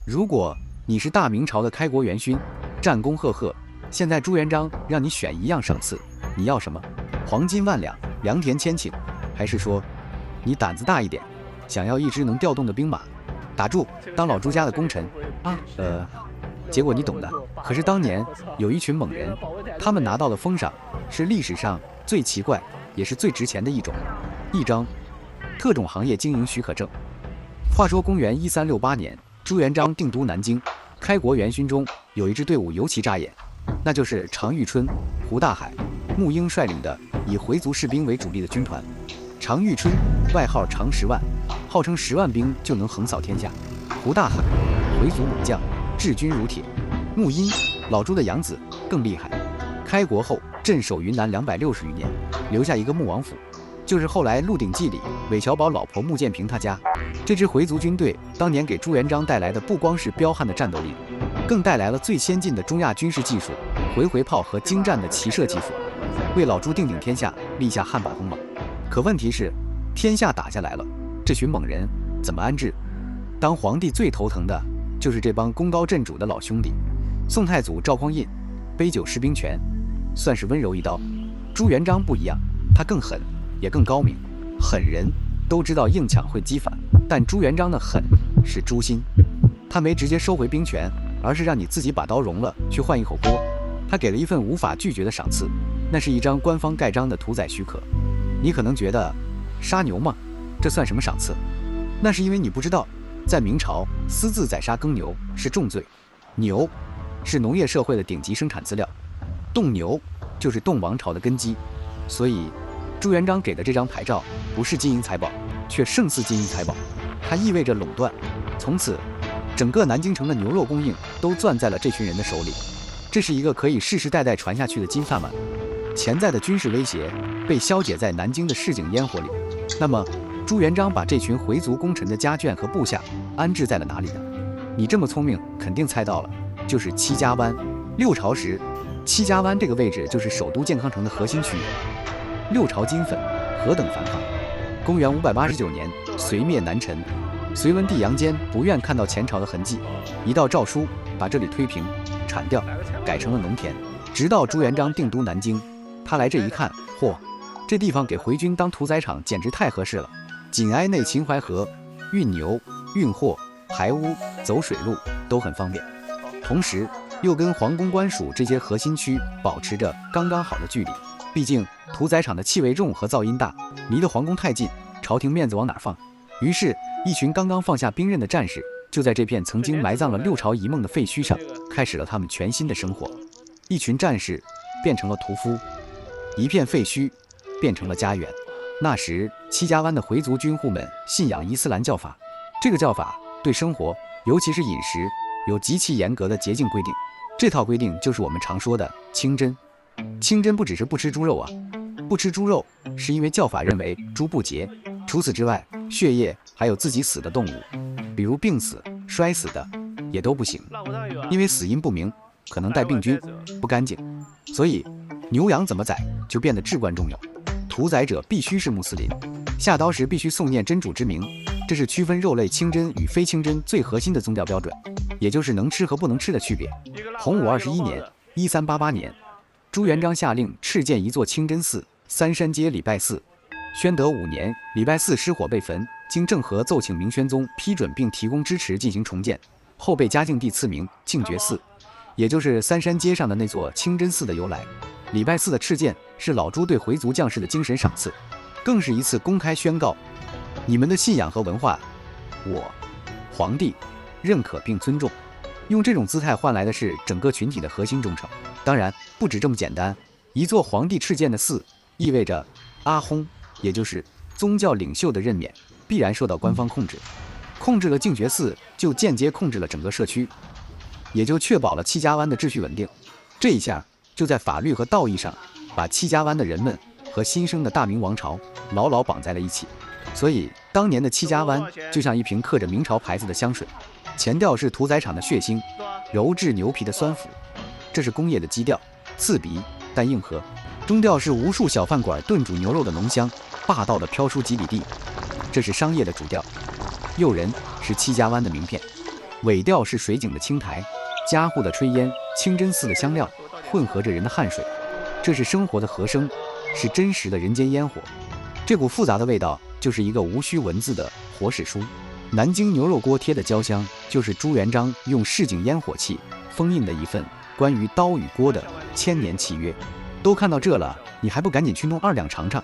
如果你是大明朝的开国元勋，战功赫赫，现在朱元璋让你选一样赏赐，你要什么？黄金万两，良田千顷，还是说你胆子大一点，想要一支能调动的兵马？打住，当老朱家的功臣啊？结果你懂的。可是当年有一群猛人，他们拿到的封赏是历史上最奇怪也是最值钱的一种，一张特种行业经营许可证。话说公元1368年，朱元璋定都南京，开国元勋中有一支队伍尤其扎眼，那就是常遇春、胡大海、穆英率领的以回族士兵为主力的军团。常遇春外号常10万，号称10万兵就能横扫天下。胡大海回族猛将，治军如铁。穆英老朱的养子更厉害，开国后镇守云南260余年，留下一个穆王府，就是后来《鹿鼎记》里韦小宝老婆穆建平他家。这支回族军队当年给朱元璋带来的不光是彪悍的战斗力，更带来了最先进的中亚军事技术——回炮和精湛的骑射技术，为老朱定鼎天下立下汗马功劳。可问题是，天下打下来了，这群猛人怎么安置？当皇帝最头疼的就是这帮功高震主的老兄弟。宋太祖赵匡胤杯酒释兵权，算是温柔一刀。朱元璋不一样，他更狠，也更高明。狠人都知道硬抢会激反，但朱元璋的狠是诛心。他没直接收回兵权，而是让你自己把刀融了，去换一口锅。他给了一份无法拒绝的赏赐，那是一张官方盖章的屠宰许可。你可能觉得杀牛吗？这算什么赏赐？那是因为你不知道，在明朝私自宰杀耕牛是重罪。牛是农业社会的顶级生产资料，动牛就是动王朝的根基。所以朱元璋给的这张牌照不是金银财宝，却胜似金银财宝。它意味着垄断，从此整个南京城的牛肉供应都攥在了这群人的手里。这是一个可以世世代代传下去的金饭碗。潜在的军事威胁被消解在南京的市井烟火里。那么朱元璋把这群回族功臣的家眷和部下安置在了哪里呢？你这么聪明，肯定猜到了，就是戚家湾。六朝时，戚家湾这个位置就是首都健康城的核心区域。六朝金粉何等繁华！公元589年，隋灭南陈，隋文帝杨坚不愿看到前朝的痕迹，一道诏书把这里推平、铲掉，改成了农田。直到朱元璋定都南京，他来这一看，嚯，这地方给回军当屠宰场简直太合适了。紧挨内秦淮河，运牛、运货、排污、走水路都很方便，同时又跟皇宫官署这些核心区保持着刚刚好的距离。毕竟屠宰场的气味重和噪音大，离得皇宫太近，朝廷面子往哪放？于是，一群刚刚放下兵刃的战士，就在这片曾经埋葬了六朝遗梦的废墟上，开始了他们全新的生活。一群战士变成了屠夫，一片废墟变成了家园。那时，戚家湾的回族军户们信仰伊斯兰教法，这个教法对生活，尤其是饮食，有极其严格的洁净规定。这套规定就是我们常说的清真。清真不只是不吃猪肉啊，不吃猪肉是因为教法认为猪不洁。除此之外，血液还有自己死的动物，比如病死、摔死的，也都不行，因为死因不明，可能带病菌，不干净。所以牛羊怎么宰就变得至关重要。屠宰者必须是穆斯林，下刀时必须诵念真主之名，这是区分肉类清真与非清真最核心的宗教标准，也就是能吃和不能吃的区别。洪武21年1388年，朱元璋下令敕建一座清真寺，三山街礼拜寺。宣德5年，礼拜寺失火被焚，经郑和奏请明宣宗批准并提供支持进行重建，后被嘉靖帝赐名净觉寺，也就是三山街上的那座清真寺的由来。礼拜寺的敕建是老朱对回族将士的精神赏赐，更是一次公开宣告：你们的信仰和文化，我皇帝认可并尊重。用这种姿态换来的是整个群体的核心忠诚。当然，不止这么简单，一座皇帝敕建的寺，意味着阿訇，也就是宗教领袖的任免，必然受到官方控制。控制了净觉寺，就间接控制了整个社区，也就确保了戚家湾的秩序稳定。这一下就在法律和道义上，把戚家湾的人们和新生的大明王朝牢牢绑在了一起。所以当年的戚家湾就像一瓶刻着明朝牌子的香水，前调是屠宰场的血腥，鞣制牛皮的酸腐，这是工业的基调，刺鼻但硬核。中调是无数小饭馆炖煮牛肉的浓香，霸道的飘出几里地，这是商业的主调。诱人是戚家湾的名片。尾调是水井的青苔，家户的炊烟，清真寺的香料，混合着人的汗水。这是生活的和声，是真实的人间烟火。这股复杂的味道，就是一个无需文字的活史书。南京牛肉锅贴的焦香，就是朱元璋用市井烟火气封印的一份关于刀与锅的千年契约。都看到这了，你还不赶紧去弄2两尝尝？